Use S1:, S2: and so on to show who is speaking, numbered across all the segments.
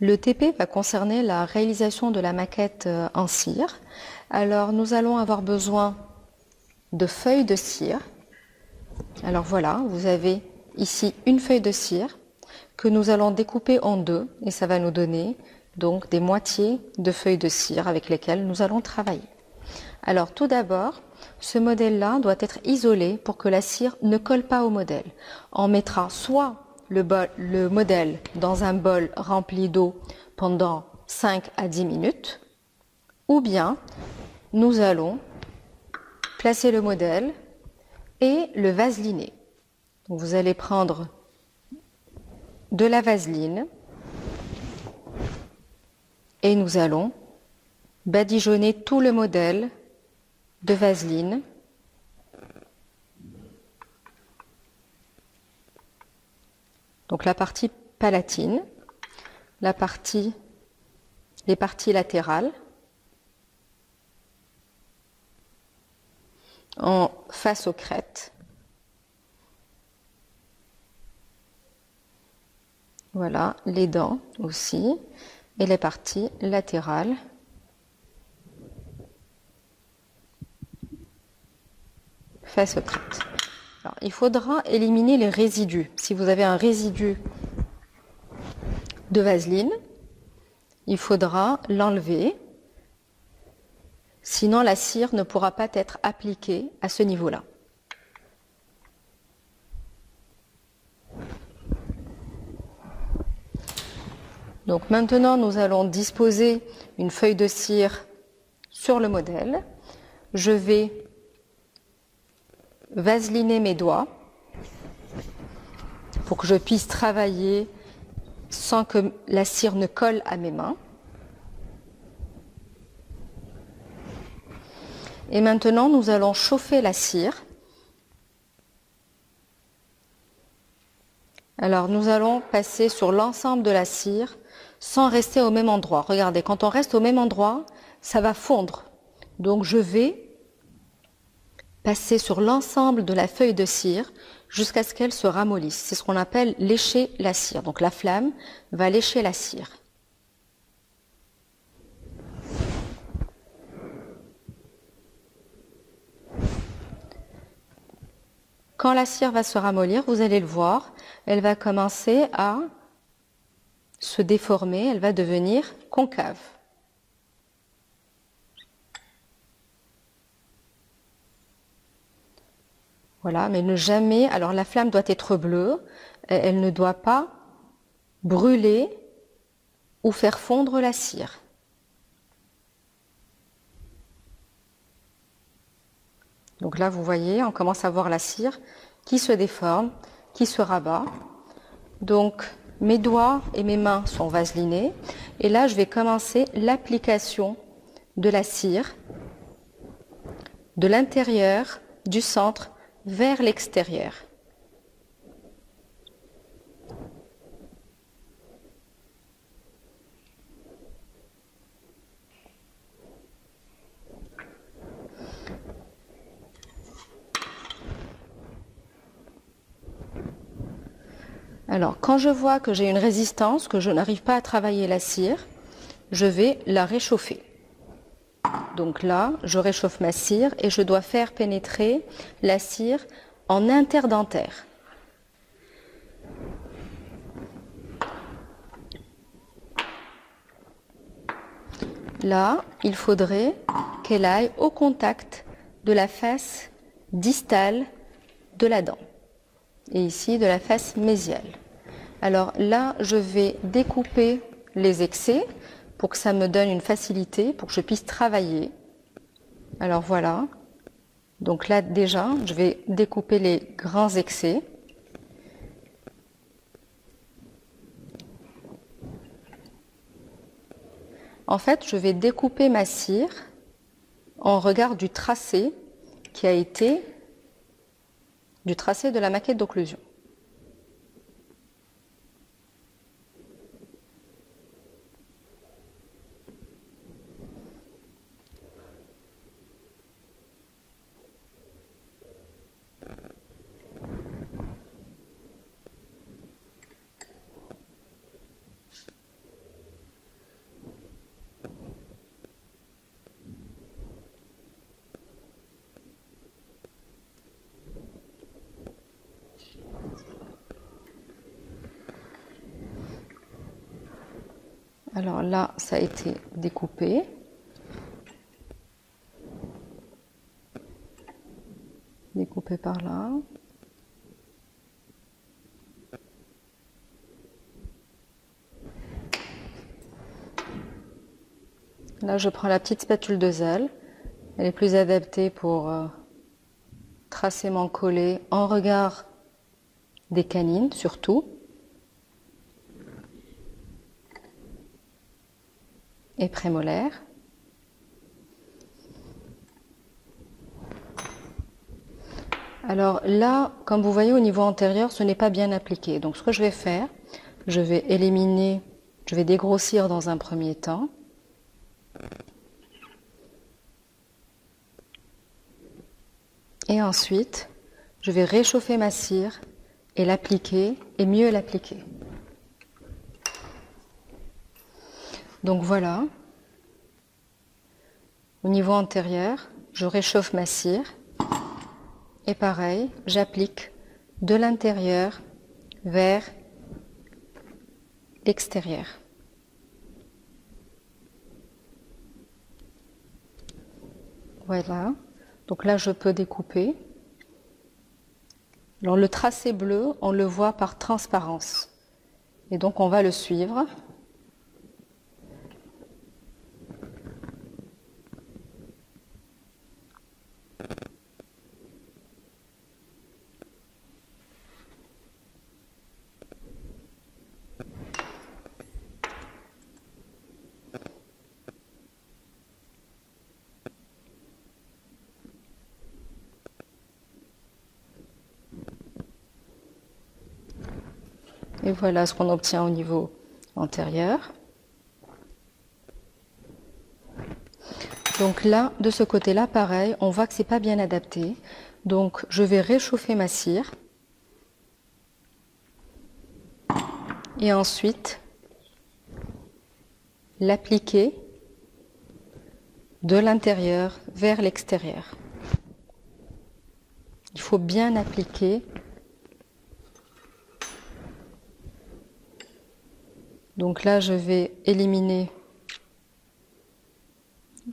S1: Le TP va concerner la réalisation de la maquette en cire. Alors nous allons avoir besoin de feuilles de cire. Alors voilà, vous avez ici une feuille de cire que nous allons découper en deux et ça va nous donner donc des moitiés de feuilles de cire avec lesquelles nous allons travailler. Alors tout d'abord, ce modèle-là doit être isolé pour que la cire ne colle pas au modèle. On mettra soit le modèle dans un bol rempli d'eau pendant 5 à 10 minutes, ou bien nous allons placer le modèle et le vaseliner. Donc vous allez prendre de la vaseline et nous allons badigeonner tout le modèle de vaseline. Donc la partie palatine, les parties latérales, en face aux crêtes. Voilà, les dents aussi, et les parties latérales. Face aux crêtes. Alors, il faudra éliminer les résidus. Si vous avez un résidu de vaseline, il faudra l'enlever. Sinon, la cire ne pourra pas être appliquée à ce niveau-là. Donc maintenant, nous allons disposer une feuille de cire sur le modèle. Je vais vaseliner mes doigts pour que je puisse travailler sans que la cire ne colle à mes mains. Et maintenant, nous allons chauffer la cire. Alors, nous allons passer sur l'ensemble de la cire sans rester au même endroit. Regardez, quand on reste au même endroit, ça va fondre. Donc, je vais passer sur l'ensemble de la feuille de cire jusqu'à ce qu'elle se ramollisse. C'est ce qu'on appelle lécher la cire. Donc, la flamme va lécher la cire. Quand la cire va se ramollir, vous allez le voir, elle va commencer à se déformer, elle va devenir concave. Voilà, mais ne jamais, alors la flamme doit être bleue, elle ne doit pas brûler ou faire fondre la cire. Donc là, vous voyez, on commence à voir la cire qui se déforme, qui se rabat. Donc, mes doigts et mes mains sont vaselinés. Et là, je vais commencer l'application de la cire de l'intérieur, du centre, vers l'extérieur. Alors, quand je vois que j'ai une résistance, que je n'arrive pas à travailler la cire, je vais la réchauffer. Donc là, je réchauffe ma cire et je dois faire pénétrer la cire en interdentaire. Là, il faudrait qu'elle aille au contact de la face distale de la dent et ici de la face mésiale. Alors là, je vais découper les excès pour que ça me donne une facilité, pour que je puisse travailler. Alors voilà, donc là déjà, je vais découper les grands excès. En fait, je vais découper ma cire en regard du tracé qui a été du tracé de la maquette d'occlusion. Alors là, ça a été découpé. Découpé par là. Là, je prends la petite spatule de zèle. Elle est plus adaptée pour tracer mon collet en regard des canines, surtout. Et prémolaire. Alors là, comme vous voyez au niveau antérieur, ce n'est pas bien appliqué. Donc ce que je vais faire, je vais éliminer, je vais dégrossir dans un premier temps. Et ensuite, je vais réchauffer ma cire et l'appliquer, et mieux l'appliquer. Donc voilà, au niveau antérieur, je réchauffe ma cire et pareil, j'applique de l'intérieur vers l'extérieur. Voilà, donc là je peux découper. Alors le tracé bleu, on le voit par transparence. Et donc on va le suivre. Et voilà ce qu'on obtient au niveau antérieur. Donc là, de ce côté-là, pareil, on voit que c'est pas bien adapté. Donc je vais réchauffer ma cire. Et ensuite, l'appliquer de l'intérieur vers l'extérieur. Il faut bien appliquer. Donc là, je vais éliminer,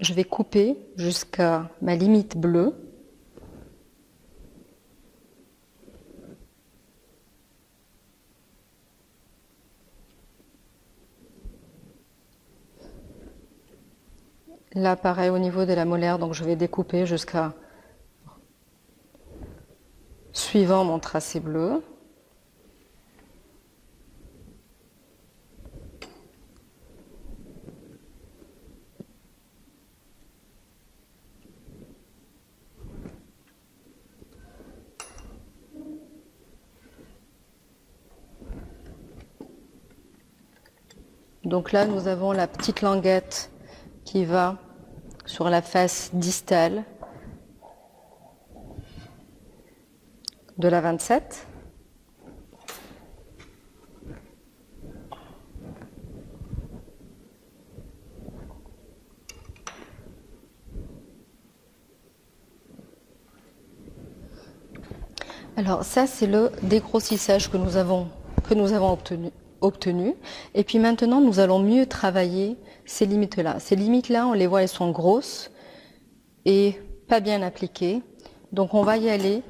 S1: je vais couper jusqu'à ma limite bleue. Là, pareil, au niveau de la molaire, donc je vais découper jusqu'à suivant mon tracé bleu. Donc là, nous avons la petite languette qui va sur la face distale de la 27. Alors ça, c'est le dégrossissage que nous avons obtenu. Et puis maintenant, nous allons mieux travailler ces limites-là. Ces limites-là, on les voit, elles sont grosses et pas bien appliquées. Donc on va y aller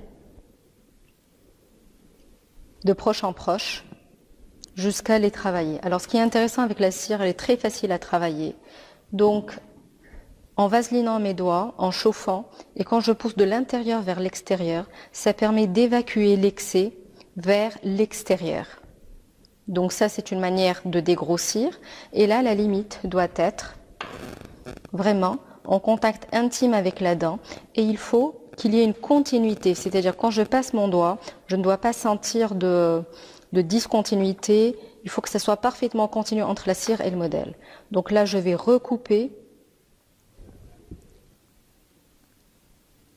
S1: de proche en proche jusqu'à les travailler. Alors ce qui est intéressant avec la cire, elle est très facile à travailler. Donc en vaselinant mes doigts, en chauffant, et quand je pousse de l'intérieur vers l'extérieur, ça permet d'évacuer l'excès vers l'extérieur. Donc ça, c'est une manière de dégrossir. Et là, la limite doit être vraiment en contact intime avec la dent. Et il faut qu'il y ait une continuité. C'est-à-dire, quand je passe mon doigt, je ne dois pas sentir de discontinuité. Il faut que ça soit parfaitement continu entre la cire et le modèle. Donc là, je vais recouper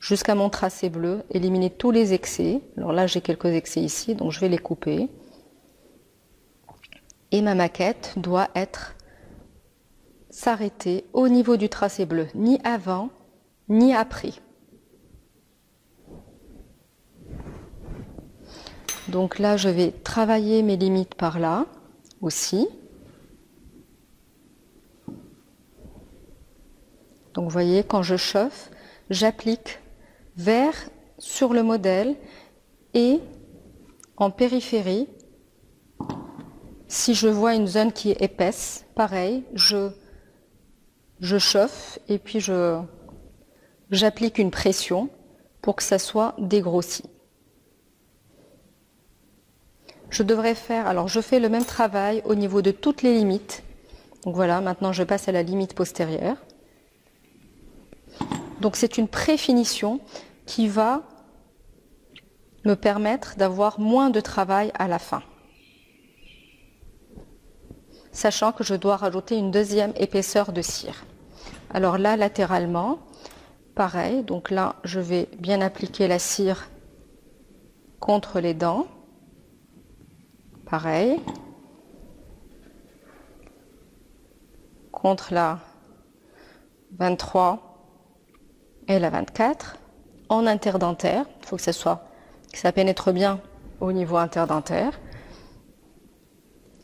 S1: jusqu'à mon tracé bleu, éliminer tous les excès. Alors là, j'ai quelques excès ici, donc je vais les couper. Et ma maquette doit s'arrêter au niveau du tracé bleu, ni avant, ni après. Donc là, je vais travailler mes limites par là aussi. Donc vous voyez, quand je chauffe, j'applique sur le modèle et en périphérie. Si je vois une zone qui est épaisse, pareil, je chauffe et puis j'applique une pression pour que ça soit dégrossi. Je devrais faire, alors je fais le même travail au niveau de toutes les limites. Donc voilà, maintenant je passe à la limite postérieure. Donc c'est une préfinition qui va me permettre d'avoir moins de travail à la fin. Sachant que je dois rajouter une deuxième épaisseur de cire. Alors là, latéralement, pareil, donc là, je vais bien appliquer la cire contre les dents. Pareil. Contre la 23 et la 24. En interdentaire, il faut que ça pénètre bien au niveau interdentaire.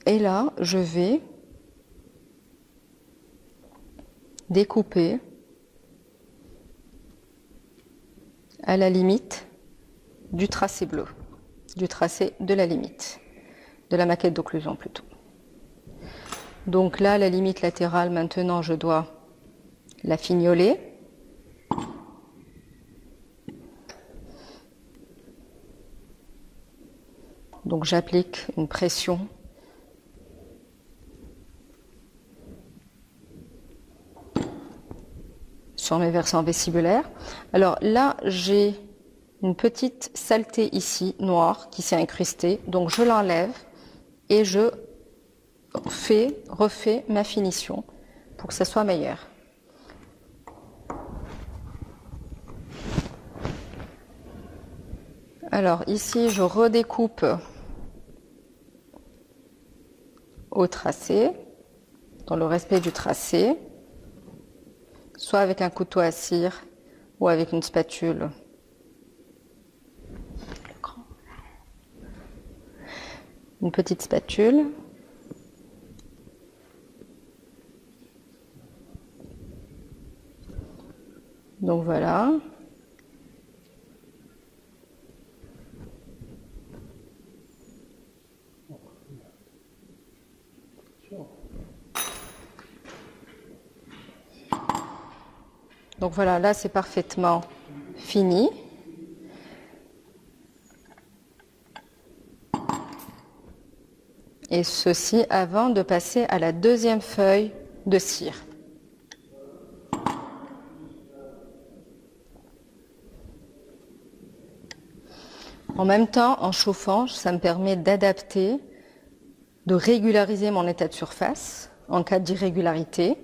S1: Et là, je vais découper à la limite du tracé bleu, du tracé de la limite, de la maquette d'occlusion plutôt. Donc là, la limite latérale, maintenant, je dois la fignoler. Donc j'applique une pression sur mes versants vestibulaires. Alors là, j'ai une petite saleté ici, noire, qui s'est incrustée. Donc je l'enlève et je refais ma finition pour que ça soit meilleur. Alors ici, je redécoupe au tracé, dans le respect du tracé, soit avec un couteau à cire ou avec une spatule. Une petite spatule. Donc voilà. Donc voilà, là c'est parfaitement fini. Et ceci avant de passer à la deuxième feuille de cire. En même temps, en chauffant, ça me permet d'adapter, de régulariser mon état de surface en cas d'irrégularité.